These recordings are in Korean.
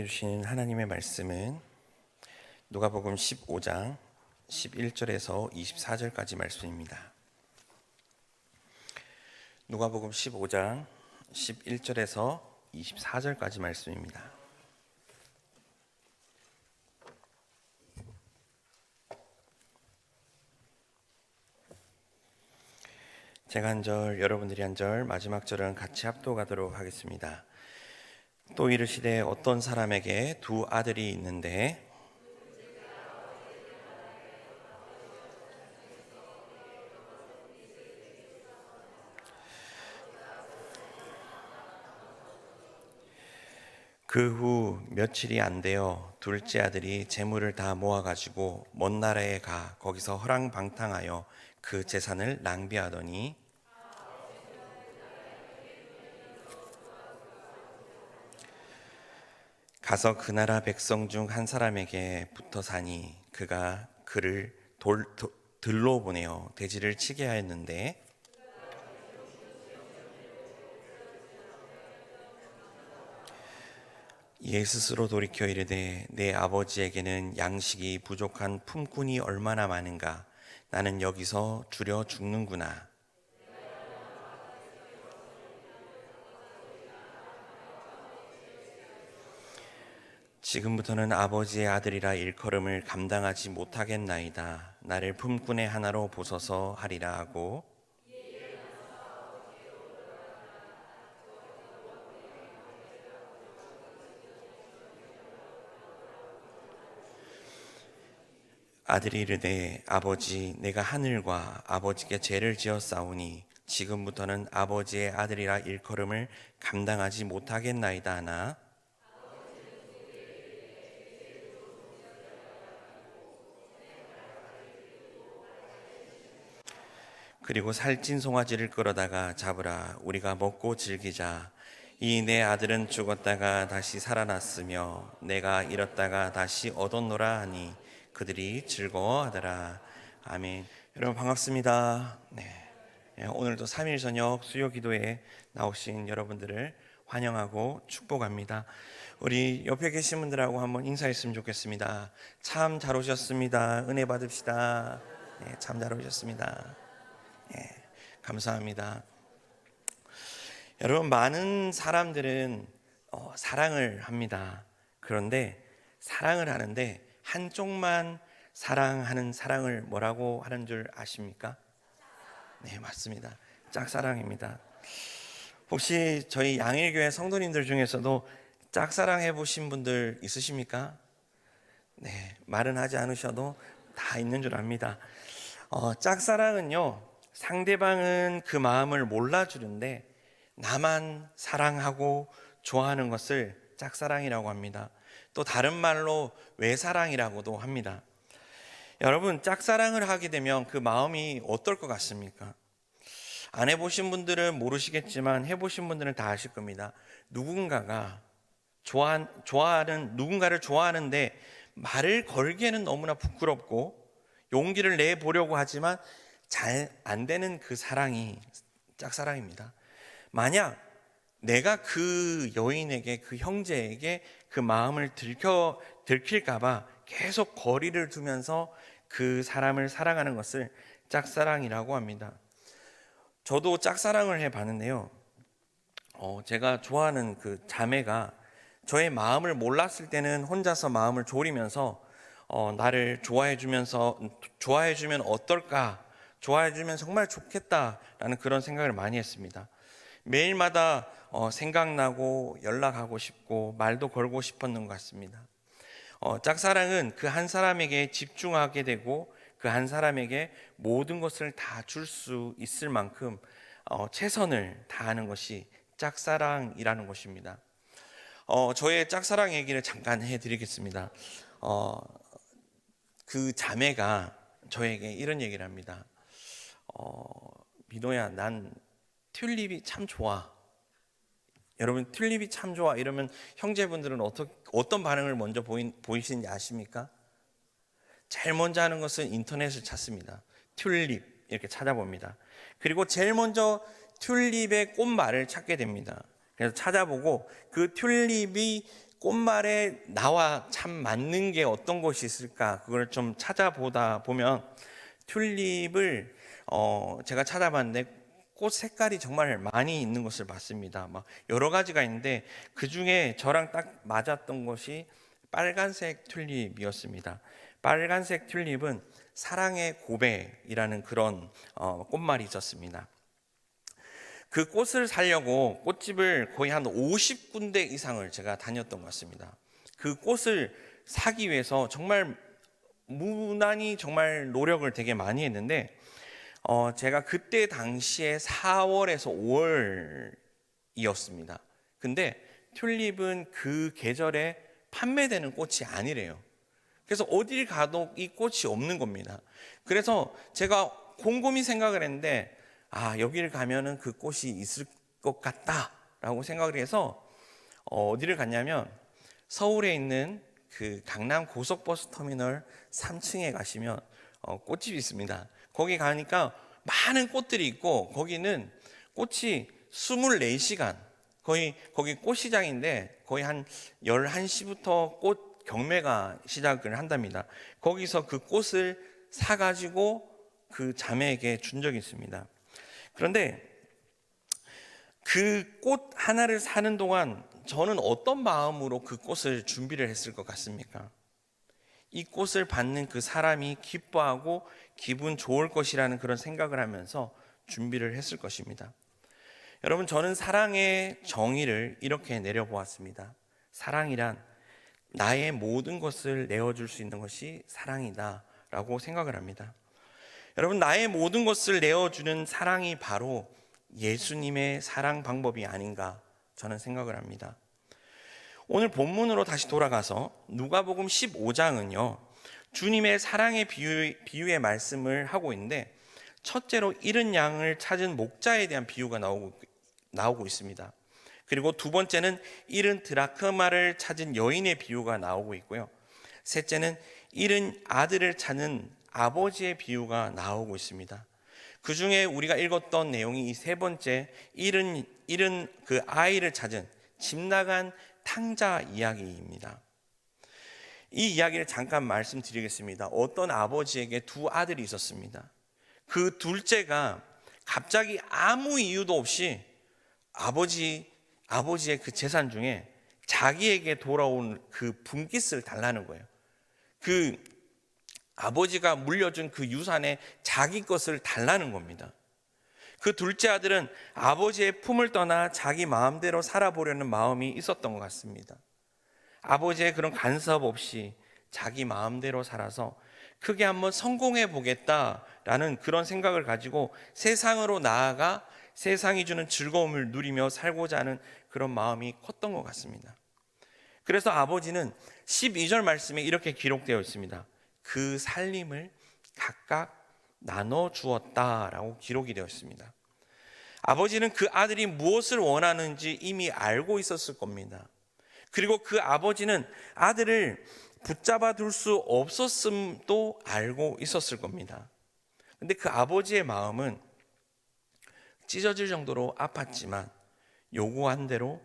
우리에게 주시는 하나님의 말씀은 누가복음 15장 11절에서 24절까지 말씀입니다. 누가복음 15장 11절에서 24절까지 말씀입니다. 제가 한 절, 여러분들이 한 절, 마지막 절은 같이 합독하도록 하겠습니다. 또 이르시되 어떤 사람에게 두 아들이 있는데 그 후 며칠이 안 되어 둘째 아들이 재물을 다 모아가지고 먼 나라에 가 거기서 허랑방탕하여 그 재산을 낭비하더니 가서 그 나라 백성 중 한 사람에게 붙어 사니 그가 그를 들로 보내어 돼지를 치게 하였는데 이에 스스로 돌이켜 이르되 내 아버지에게는 양식이 부족한 품꾼이 얼마나 많은가 나는 여기서 줄여 죽는구나. 지금부터는 아버지의 아들이라 일컬음을 감당하지 못하겠나이다. 나를 품꾼의 하나로 보소서 하리라 하고 아들이 이르되 아버지 내가 하늘과 아버지께 죄를 지었사오니 지금부터는 아버지의 아들이라 일컬음을 감당하지 못하겠나이다 하나 그리고 살찐 송아지를 끌어다가 잡으라 우리가 먹고 즐기자. 이 내 아들은 죽었다가 다시 살아났으며 내가 잃었다가 다시 얻었노라 하니 그들이 즐거워하더라. 아멘. 여러분 반갑습니다. 오늘도 3일 저녁 수요 기도에 나오신 여러분들을 환영하고 축복합니다. 우리 옆에 계신 분들하고 한번 인사했으면 좋겠습니다. 참 잘 오셨습니다. 은혜 받읍시다. 참 잘 오셨습니다. 감사합니다. 여러분 많은 사람들은 사랑을 합니다. 그런데 사랑을 하는데 한쪽만 사랑하는 사랑을 뭐라고 하는 줄 아십니까? 네, 맞습니다. 짝사랑입니다. 혹시 저희 양일교회 성도님들 중에서도 짝사랑 해보신 분들 있으십니까? 네, 말은 하지 않으셔도 다 있는 줄 압니다. 짝사랑은요, 상대방은 그 마음을 몰라주는데 나만 사랑하고 좋아하는 것을 짝사랑이라고 합니다. 또 다른 말로 외사랑이라고도 합니다. 여러분 짝사랑을 하게 되면 그 마음이 어떨 것 같습니까? 안 해보신 분들은 모르시겠지만 해보신 분들은 다 아실 겁니다. 누군가를 좋아하는데 말을 걸기에는 너무나 부끄럽고 용기를 내보려고 하지만 잘 안 되는 그 사랑이 짝사랑입니다. 만약 내가 그 여인에게 그 형제에게 그 마음을 들킬까봐 계속 거리를 두면서 그 사람을 사랑하는 것을 짝사랑이라고 합니다. 저도 짝사랑을 해봤는데요. 제가 좋아하는 그 자매가 저의 마음을 몰랐을 때는 혼자서 마음을 졸이면서 나를 좋아해주면 어떨까? 좋아해주면 정말 좋겠다라는 그런 생각을 많이 했습니다. 매일마다 생각나고 연락하고 싶고 말도 걸고 싶었는 것 같습니다. 짝사랑은 그 한 사람에게 집중하게 되고 그 한 사람에게 모든 것을 다 줄 수 있을 만큼 최선을 다하는 것이 짝사랑이라는 것입니다. 저의 짝사랑 얘기를 잠깐 해드리겠습니다. 그 자매가 저에게 이런 얘기를 합니다. 민호야, 난 튤립이 참 좋아. 여러분 튤립이 참 좋아 이러면 형제분들은 어떤 반응을 먼저 보이시는지 아십니까? 제일 먼저 하는 것은 인터넷을 찾습니다. 튤립 이렇게 찾아봅니다. 그리고 제일 먼저 튤립의 꽃말을 찾게 됩니다. 그래서 찾아보고 그 튤립이 꽃말에 나와 참 맞는 게 어떤 것이 있을까, 그걸 좀 찾아보다 보면 튤립을 제가 찾아봤는데 꽃 색깔이 정말 많이 있는 것을 봤습니다. 막 여러 가지가 있는데 그 중에 저랑 딱 맞았던 것이 빨간색 튤립이었습니다. 빨간색 튤립은 사랑의 고백이라는 그런 꽃말이 있었습니다. 그 꽃을 사려고 꽃집을 거의 한 50군데 이상을 제가 다녔던 것 같습니다. 그 꽃을 사기 위해서 정말 무난히 정말 노력을 되게 많이 했는데 제가 그때 당시에 4월에서 5월이었습니다. 근데 튤립은 그 계절에 판매되는 꽃이 아니래요. 그래서 어딜 가도 이 꽃이 없는 겁니다. 그래서 제가 곰곰이 생각을 했는데 여기를 가면은 그 꽃이 있을 것 같다라고 생각을 해서 어디를 갔냐면 서울에 있는 그 강남 고속버스 터미널 3층에 가시면 꽃집이 있습니다. 거기 가니까 많은 꽃들이 있고 거기는 꽃이 24시간 거의 거기 꽃시장인데 거의 한 11시부터 꽃 경매가 시작을 한답니다. 거기서 그 꽃을 사가지고 그 자매에게 준 적이 있습니다. 그런데 그 꽃 하나를 사는 동안 저는 어떤 마음으로 그 꽃을 준비를 했을 것 같습니까? 이 꽃을 받는 그 사람이 기뻐하고 기분 좋을 것이라는 그런 생각을 하면서 준비를 했을 것입니다. 여러분, 저는 사랑의 정의를 이렇게 내려보았습니다. 사랑이란 나의 모든 것을 내어줄 수 있는 것이 사랑이다 라고 생각을 합니다. 여러분, 나의 모든 것을 내어주는 사랑이 바로 예수님의 사랑 방법이 아닌가 저는 생각을 합니다. 오늘 본문으로 다시 돌아가서 누가복음 15장은요 주님의 사랑의 비유의 말씀을 하고 있는데, 첫째로 잃은 양을 찾은 목자에 대한 비유가 나오고 있습니다. 그리고 두 번째는 잃은 드라크마를 찾은 여인의 비유가 나오고 있고요, 셋째는 잃은 아들을 찾는 아버지의 비유가 나오고 있습니다. 그 중에 우리가 읽었던 내용이 이 세 번째 잃은 그 아이를 찾은 집 나간 탕자 이야기입니다. 이 이야기를 잠깐 말씀드리겠습니다. 어떤 아버지에게 두 아들이 있었습니다. 그 둘째가 갑자기 아무 이유도 없이 아버지의 그 재산 중에 자기에게 돌아온 그 분깃을 달라는 거예요. 그 아버지가 물려준 그 유산에 자기 것을 달라는 겁니다. 그 둘째 아들은 아버지의 품을 떠나 자기 마음대로 살아보려는 마음이 있었던 것 같습니다. 아버지의 그런 간섭 없이 자기 마음대로 살아서 크게 한번 성공해 보겠다라는 그런 생각을 가지고 세상으로 나아가 세상이 주는 즐거움을 누리며 살고자 하는 그런 마음이 컸던 것 같습니다. 그래서 아버지는 12절 말씀에 이렇게 기록되어 있습니다. 그 살림을 각각 나눠 주었다라고 기록이 되어 있습니다. 아버지는 그 아들이 무엇을 원하는지 이미 알고 있었을 겁니다. 그리고 그 아버지는 아들을 붙잡아 둘 수 없었음도 알고 있었을 겁니다. 근데 그 아버지의 마음은 찢어질 정도로 아팠지만 요구한 대로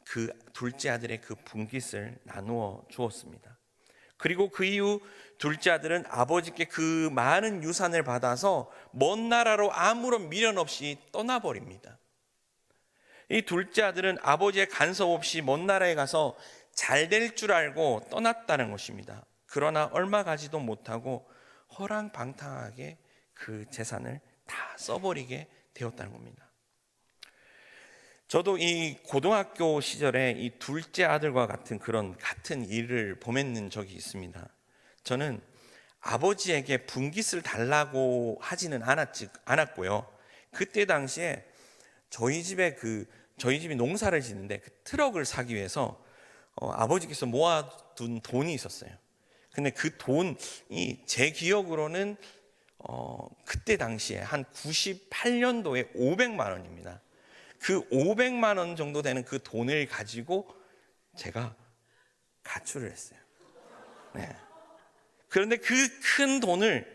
그 둘째 아들의 그 분깃을 나누어 주었습니다. 그리고 그 이후 둘째 아들은 아버지께 그 많은 유산을 받아서 먼 나라로 아무런 미련 없이 떠나버립니다. 이 둘째 아들은 아버지의 간섭 없이 먼 나라에 가서 잘 될 줄 알고 떠났다는 것입니다. 그러나 얼마 가지도 못하고 허랑방탕하게 그 재산을 다 써버리게 되었다는 겁니다. 저도 이 고등학교 시절에 이 둘째 아들과 같은 일을 범했는 적이 있습니다. 저는 아버지에게 분깃을 달라고 하지는 않았고요. 그때 당시에 저희 집이 농사를 짓는데 그 트럭을 사기 위해서 아버지께서 모아둔 돈이 있었어요. 근데 그 돈이 제 기억으로는 그때 당시에 한 98년도에 500만 원입니다. 그 500만 원 정도 되는 그 돈을 가지고 제가 가출을 했어요. 네. 그런데 그 큰 돈을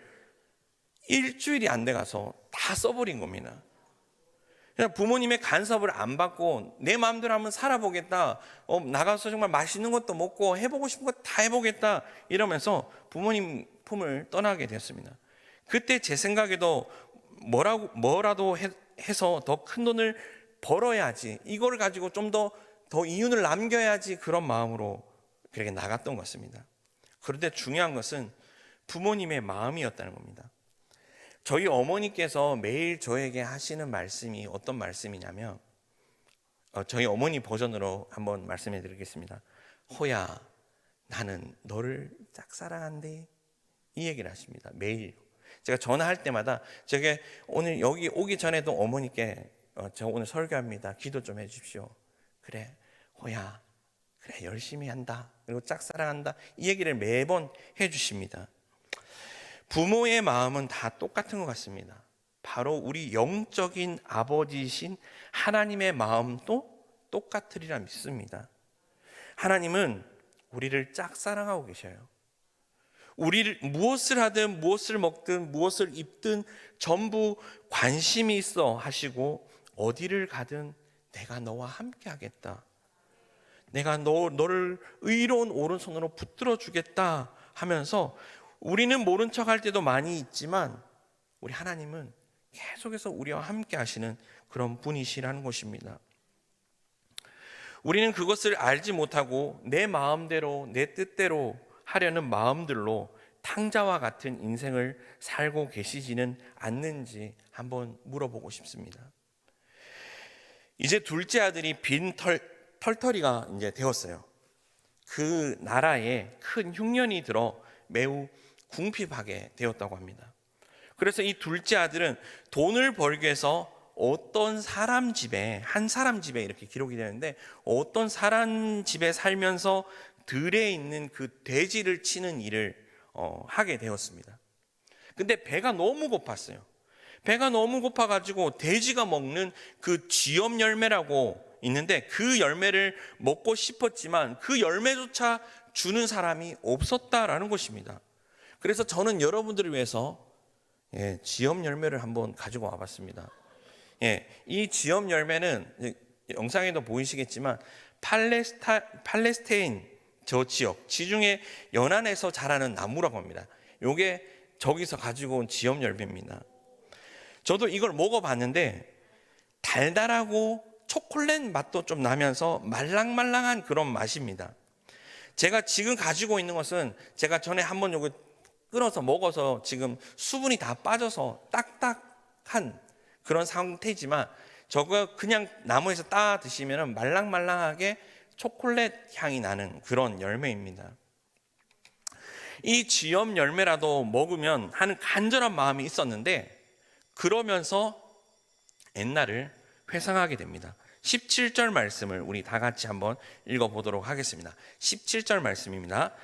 일주일이 안 돼 가서 다 써버린 겁니다. 그냥 부모님의 간섭을 안 받고 내 마음대로 한번 살아보겠다, 나가서 정말 맛있는 것도 먹고 해보고 싶은 거 다 해보겠다 이러면서 부모님 품을 떠나게 되었습니다. 그때 제 생각에도 뭐라도 해서 더 큰 돈을 벌어야지, 이걸 가지고 좀 더 이윤을 남겨야지, 그런 마음으로 그렇게 나갔던 것 같습니다. 그런데 중요한 것은 부모님의 마음이었다는 겁니다. 저희 어머니께서 매일 저에게 하시는 말씀이 어떤 말씀이냐면, 저희 어머니 버전으로 한번 말씀해 드리겠습니다. 호야, 나는 너를 짝사랑한대. 이 얘기를 하십니다. 매일. 제가 전화할 때마다, 제가 오늘 여기 오기 전에도 어머니께 저 오늘 설교합니다, 기도 좀 해주십시오. 그래 호야, 그래 열심히 한다, 그리고 짝사랑한다, 이 얘기를 매번 해주십니다. 부모의 마음은 다 똑같은 것 같습니다. 바로 우리 영적인 아버지이신 하나님의 마음도 똑같으리라 믿습니다. 하나님은 우리를 짝사랑하고 계셔요. 우리를 무엇을 하든 무엇을 먹든 무엇을 입든 전부 관심이 있어 하시고, 어디를 가든 내가 너와 함께 하겠다, 내가 너를 의로운 오른손으로 붙들어 주겠다 하면서, 우리는 모른 척할 때도 많이 있지만 우리 하나님은 계속해서 우리와 함께 하시는 그런 분이시라는 것입니다. 우리는 그것을 알지 못하고 내 마음대로 내 뜻대로 하려는 마음들로 탕자와 같은 인생을 살고 계시지는 않는지 한번 물어보고 싶습니다. 이제 둘째 아들이 빈 털터리가 이제 되었어요. 그 나라에 큰 흉년이 들어 매우 궁핍하게 되었다고 합니다. 그래서 이 둘째 아들은 돈을 벌기 위해서 어떤 사람 집에, 한 사람 집에 이렇게 기록이 되는데, 어떤 사람 집에 살면서 들에 있는 그 돼지를 치는 일을 하게 되었습니다. 근데 배가 너무 고팠어요. 배가 너무 고파가지고 돼지가 먹는 그 쥐염 열매라고 있는데, 그 열매를 먹고 싶었지만 그 열매조차 주는 사람이 없었다라는 것입니다. 그래서 저는 여러분들을 위해서 쥐염 열매를 한번 가지고 와봤습니다. 이 쥐염 열매는 영상에도 보이시겠지만 팔레스타인 저 지역, 지중해 연안에서 자라는 나무라고 합니다. 이게 저기서 가지고 온 쥐염 열매입니다. 저도 이걸 먹어봤는데 달달하고 초콜릿 맛도 좀 나면서 말랑말랑한 그런 맛입니다. 제가 지금 가지고 있는 것은 제가 전에 한번 요거 끊어서 먹어서 지금 수분이 다 빠져서 딱딱한 그런 상태지만, 저거 그냥 나무에서 따 드시면 말랑말랑하게 초콜릿 향이 나는 그런 열매입니다. 이 쥐염 열매라도 먹으면 하는 간절한 마음이 있었는데, 그러면서 옛날을 회상하게 됩니다. 17절 말씀을 우리 다 같이 한번 읽어보도록 하겠습니다. 17절 말씀입니다.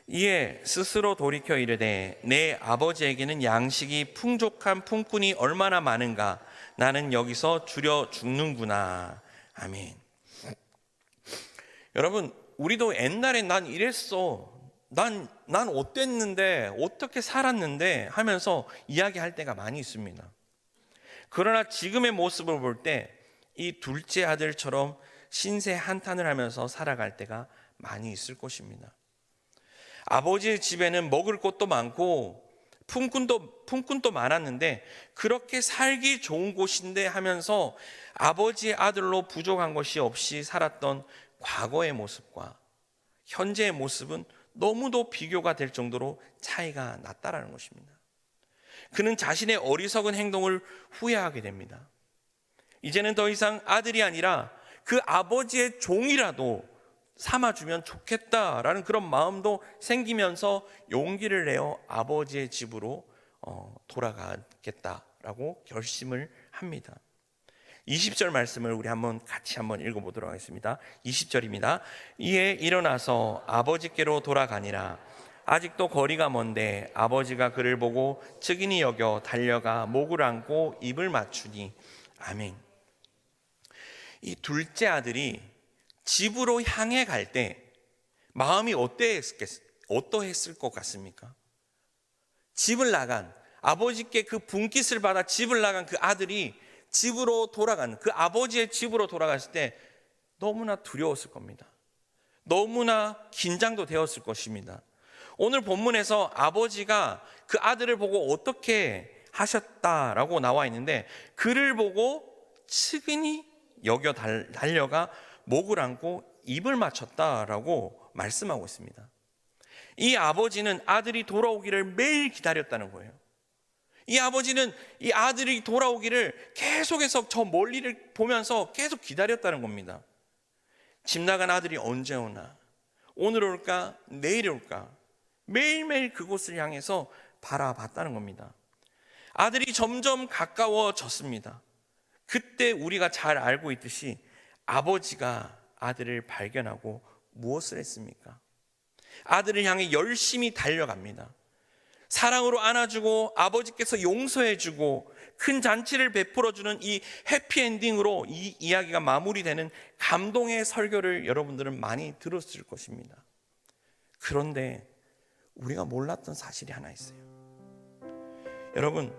이에 스스로 돌이켜 이르되 내 아버지에게는 양식이 풍족한 품꾼이 얼마나 많은가, 나는 여기서 줄여 죽는구나. 아멘. 여러분, 우리도 옛날에 난 이랬어, 난 어땠는데, 어떻게 살았는데 하면서 이야기할 때가 많이 있습니다. 그러나 지금의 모습을 볼 때 이 둘째 아들처럼 신세 한탄을 하면서 살아갈 때가 많이 있을 것입니다. 아버지의 집에는 먹을 것도 많고 품꾼도 많았는데, 그렇게 살기 좋은 곳인데 하면서 아버지의 아들로 부족한 것이 없이 살았던 과거의 모습과 현재의 모습은 너무도 비교가 될 정도로 차이가 났다라는 것입니다. 그는 자신의 어리석은 행동을 후회하게 됩니다. 이제는 더 이상 아들이 아니라 그 아버지의 종이라도 삼아주면 좋겠다라는 그런 마음도 생기면서 용기를 내어 아버지의 집으로 돌아가겠다라고 결심을 합니다. 20절 말씀을 우리 같이 한번 읽어보도록 하겠습니다. 20절입니다. 이에 일어나서 아버지께로 돌아가니라. 아직도 거리가 먼데 아버지가 그를 보고 측은히 여겨 달려가 목을 안고 입을 맞추니. 아멘. 이 둘째 아들이 집으로 향해 갈 때 마음이 어떠했을 것 같습니까? 집을 나간, 아버지께 그 분깃을 받아 집을 나간 그 아들이 집으로 돌아가는, 그 아버지의 집으로 돌아갔을 때 너무나 두려웠을 겁니다. 너무나 긴장도 되었을 것입니다. 오늘 본문에서 아버지가 그 아들을 보고 어떻게 하셨다라고 나와 있는데, 그를 보고 측은히 여겨 달려가 목을 안고 입을 맞췄다라고 말씀하고 있습니다. 이 아버지는 아들이 돌아오기를 매일 기다렸다는 거예요. 이 아버지는 이 아들이 돌아오기를 계속해서 저 멀리를 보면서 계속 기다렸다는 겁니다. 집 나간 아들이 언제 오나, 오늘 올까 내일 올까, 매일매일 그곳을 향해서 바라봤다는 겁니다. 아들이 점점 가까워졌습니다. 그때 우리가 잘 알고 있듯이 아버지가 아들을 발견하고 무엇을 했습니까? 아들을 향해 열심히 달려갑니다. 사랑으로 안아주고 아버지께서 용서해주고 큰 잔치를 베풀어주는 이 해피엔딩으로 이 이야기가 마무리되는 감동의 설교를 여러분들은 많이 들었을 것입니다. 그런데 우리가 몰랐던 사실이 하나 있어요. 여러분,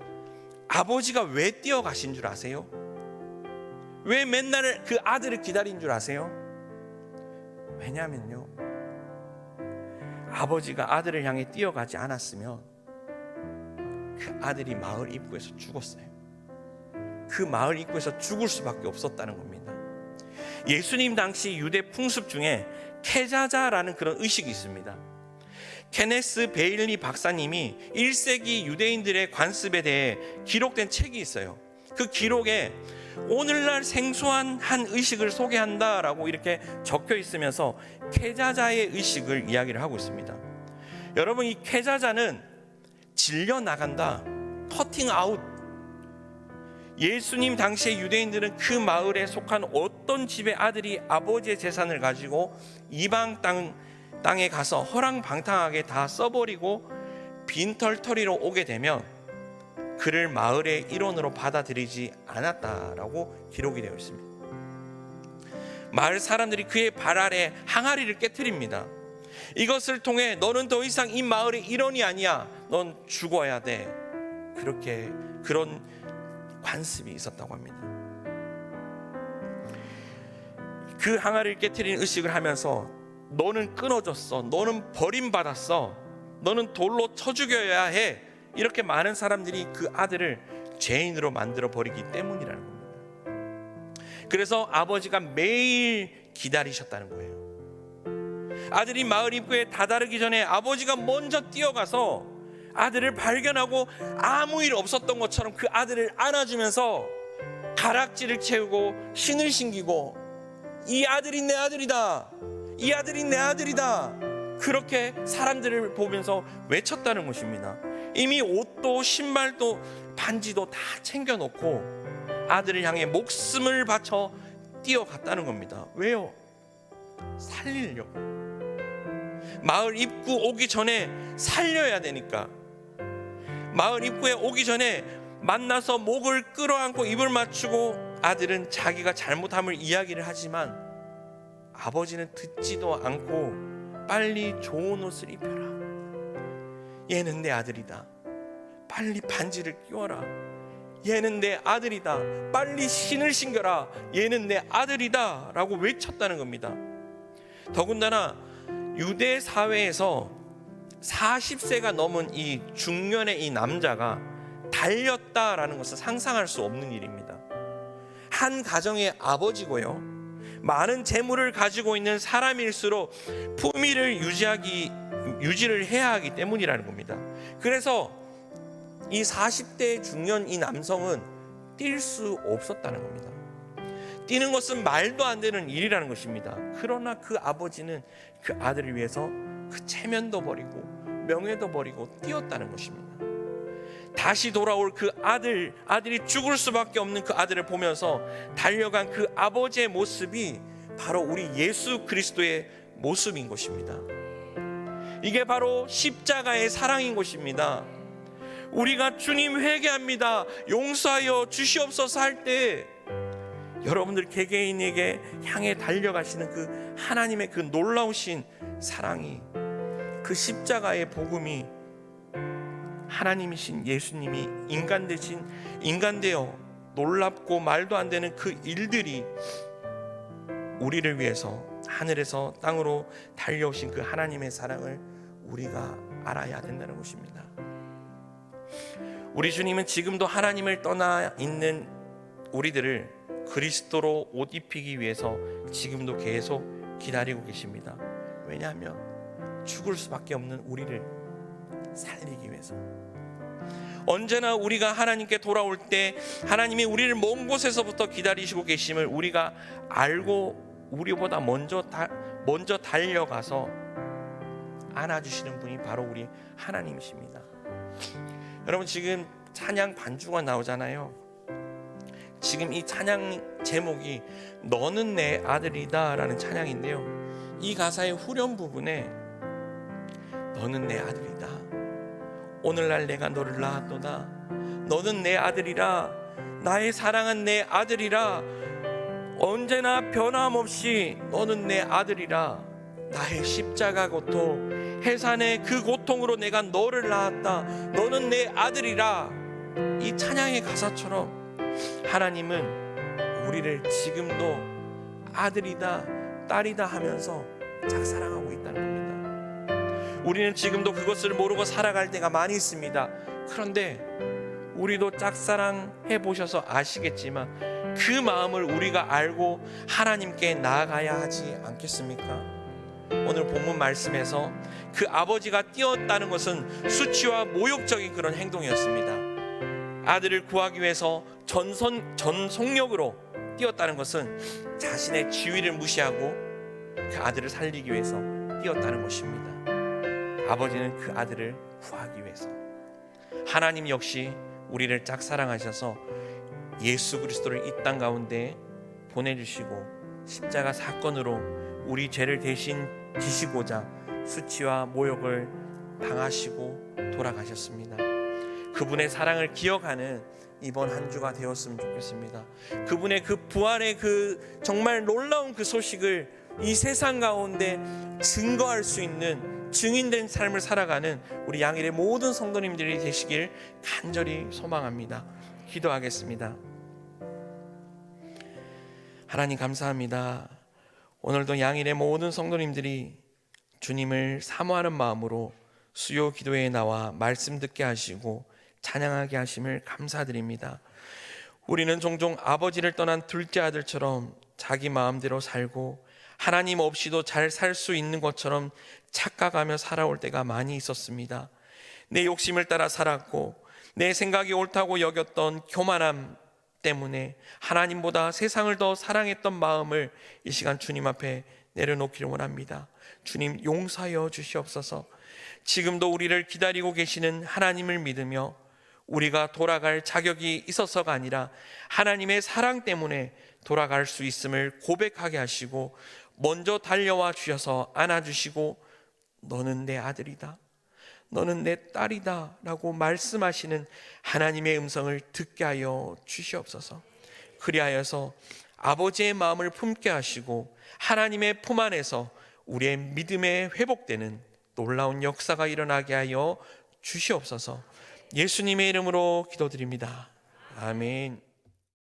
아버지가 왜 뛰어가신 줄 아세요? 왜 맨날 그 아들을 기다린 줄 아세요? 왜냐면요, 아버지가 아들을 향해 뛰어가지 않았으면 그 아들이 마을 입구에서 죽었어요. 그 마을 입구에서 죽을 수밖에 없었다는 겁니다. 예수님 당시 유대 풍습 중에 케자자라는 그런 의식이 있습니다. 케네스 베일리 박사님이 1세기 유대인들의 관습에 대해 기록된 책이 있어요. 그 기록에 오늘날 생소한 한 의식을 소개한다라고 이렇게 적혀 있으면서 케자자의 의식을 이야기를 하고 있습니다. 여러분, 이 케자자는 질려 나간다, 커팅 아웃. 예수님 당시의 유대인들은 그 마을에 속한 어떤 집의 아들이 아버지의 재산을 가지고 이방 땅에 가서 허랑방탕하게 다 써버리고 빈털터리로 오게 되면 그를 마을의 일원으로 받아들이지 않았다라고 기록이 되어 있습니다. 마을 사람들이 그의 발 아래 항아리를 깨트립니다. 이것을 통해 너는 더 이상 이 마을의 일원이 아니야, 넌 죽어야 돼. 그런 관습이 있었다고 합니다. 그 항아리를 깨트리는 의식을 하면서 너는 끊어졌어, 너는 버림받았어, 너는 돌로 쳐 죽여야 해, 이렇게 많은 사람들이 그 아들을 죄인으로 만들어 버리기 때문이라는 겁니다. 그래서 아버지가 매일 기다리셨다는 거예요. 아들이 마을 입구에 다다르기 전에 아버지가 먼저 뛰어가서 아들을 발견하고 아무 일 없었던 것처럼 그 아들을 안아주면서 가락지를 채우고 신을 신기고 이 아들이 내 아들이다, 이 아들이 내 아들이다, 그렇게 사람들을 보면서 외쳤다는 것입니다. 이미 옷도 신발도 반지도 다 챙겨놓고 아들을 향해 목숨을 바쳐 뛰어갔다는 겁니다. 왜요? 살리려고. 마을 입구 오기 전에 살려야 되니까. 마을 입구에 오기 전에 만나서 목을 끌어안고 입을 맞추고 아들은 자기가 잘못함을 이야기를 하지만 아버지는 듣지도 않고 빨리 좋은 옷을 입혀라, 얘는 내 아들이다, 빨리 반지를 끼워라, 얘는 내 아들이다, 빨리 신을 신겨라, 얘는 내 아들이다 라고 외쳤다는 겁니다. 더군다나 유대 사회에서 40세가 넘은 이 중년의 이 남자가 달렸다라는 것은 상상할 수 없는 일입니다. 한 가정의 아버지고요, 많은 재물을 가지고 있는 사람일수록 품위를 유지를 해야 하기 때문이라는 겁니다. 그래서 이 40대 중년 이 남성은 뛸 수 없었다는 겁니다. 뛰는 것은 말도 안 되는 일이라는 것입니다. 그러나 그 아버지는 그 아들을 위해서 그 체면도 버리고 명예도 버리고 뛰었다는 것입니다. 다시 돌아올 그 아들이 죽을 수밖에 없는 그 아들을 보면서 달려간 그 아버지의 모습이 바로 우리 예수 그리스도의 모습인 것입니다. 이게 바로 십자가의 사랑인 것입니다. 우리가 주님 회개합니다, 용서하여 주시옵소서 할 때 여러분들 개개인에게 향해 달려가시는 그 하나님의 그 놀라우신 사랑이, 그 십자가의 복음이 하나님이신 예수님이 인간 되어 놀랍고 말도 안 되는 그 일들이 우리를 위해서 하늘에서 땅으로 달려오신 그 하나님의 사랑을 우리가 알아야 된다는 것입니다. 우리 주님은 지금도 하나님을 떠나 있는 우리들을 그리스도로 옷 입히기 위해서 지금도 계속 기다리고 계십니다. 왜냐하면 죽을 수밖에 없는 우리를 살리기 위해서. 언제나 우리가 하나님께 돌아올 때 하나님이 우리를 먼 곳에서부터 기다리시고 계심을 우리가 알고 우리보다 먼저 달려가서 안아주시는 분이 바로 우리 하나님이십니다. 여러분, 지금 찬양 반주가 나오잖아요. 지금 이 찬양 제목이 너는 내 아들이다 라는 찬양인데요, 이 가사의 후렴 부분에 너는 내 아들이다, 오늘날 내가 너를 낳았도다, 너는 내 아들이라, 나의 사랑한 내 아들이라, 언제나 변함없이 너는 내 아들이라, 나의 십자가 고통, 해산의 그 고통으로 내가 너를 낳았다, 너는 내 아들이라. 이 찬양의 가사처럼 하나님은 우리를 지금도 아들이다, 딸이다 하면서 짝사랑하고 있다는 겁니다. 우리는 지금도 그것을 모르고 살아갈 때가 많이 있습니다. 그런데 우리도 짝사랑해 보셔서 아시겠지만 그 마음을 우리가 알고 하나님께 나아가야 하지 않겠습니까? 오늘 본문 말씀에서 그 아버지가 뛰었다는 것은 수치와 모욕적인 그런 행동이었습니다. 아들을 구하기 위해서 전속력으로 뛰었다는 것은 자신의 지위를 무시하고 그 아들을 살리기 위해서 뛰었다는 것입니다. 아버지는 그 아들을 구하기 위해서. 하나님 역시 우리를 짝사랑하셔서 예수 그리스도를 이 땅 가운데 보내주시고 십자가 사건으로 우리 죄를 대신 지시고자 수치와 모욕을 당하시고 돌아가셨습니다. 그분의 사랑을 기억하는 이번 한 주가 되었으면 좋겠습니다. 그분의 그 부활의 그 정말 놀라운 그 소식을 이 세상 가운데 증거할 수 있는 증인된 삶을 살아가는 우리 양일의 모든 성도님들이 되시길 간절히 소망합니다. 기도하겠습니다. 하나님 감사합니다. 오늘도 양일의 모든 성도님들이 주님을 사모하는 마음으로 수요 기도에 나와 말씀 듣게 하시고 찬양하게 하심을 감사드립니다. 우리는 종종 아버지를 떠난 둘째 아들처럼 자기 마음대로 살고 하나님 없이도 잘 살 수 있는 것처럼 착각하며 살아올 때가 많이 있었습니다. 내 욕심을 따라 살았고 내 생각이 옳다고 여겼던 교만함 때문에 하나님보다 세상을 더 사랑했던 마음을 이 시간 주님 앞에 내려놓기를 원합니다. 주님 용서하여 주시옵소서. 지금도 우리를 기다리고 계시는 하나님을 믿으며 우리가 돌아갈 자격이 있어서가 아니라 하나님의 사랑 때문에 돌아갈 수 있음을 고백하게 하시고 먼저 달려와 주셔서 안아주시고 너는 내 아들이다, 너는 내 딸이다 라고 말씀하시는 하나님의 음성을 듣게 하여 주시옵소서. 그리하여서 아버지의 마음을 품게 하시고 하나님의 품 안에서 우리의 믿음에 회복되는 놀라운 역사가 일어나게 하여 주시옵소서. 예수님의 이름으로 기도드립니다. 아멘.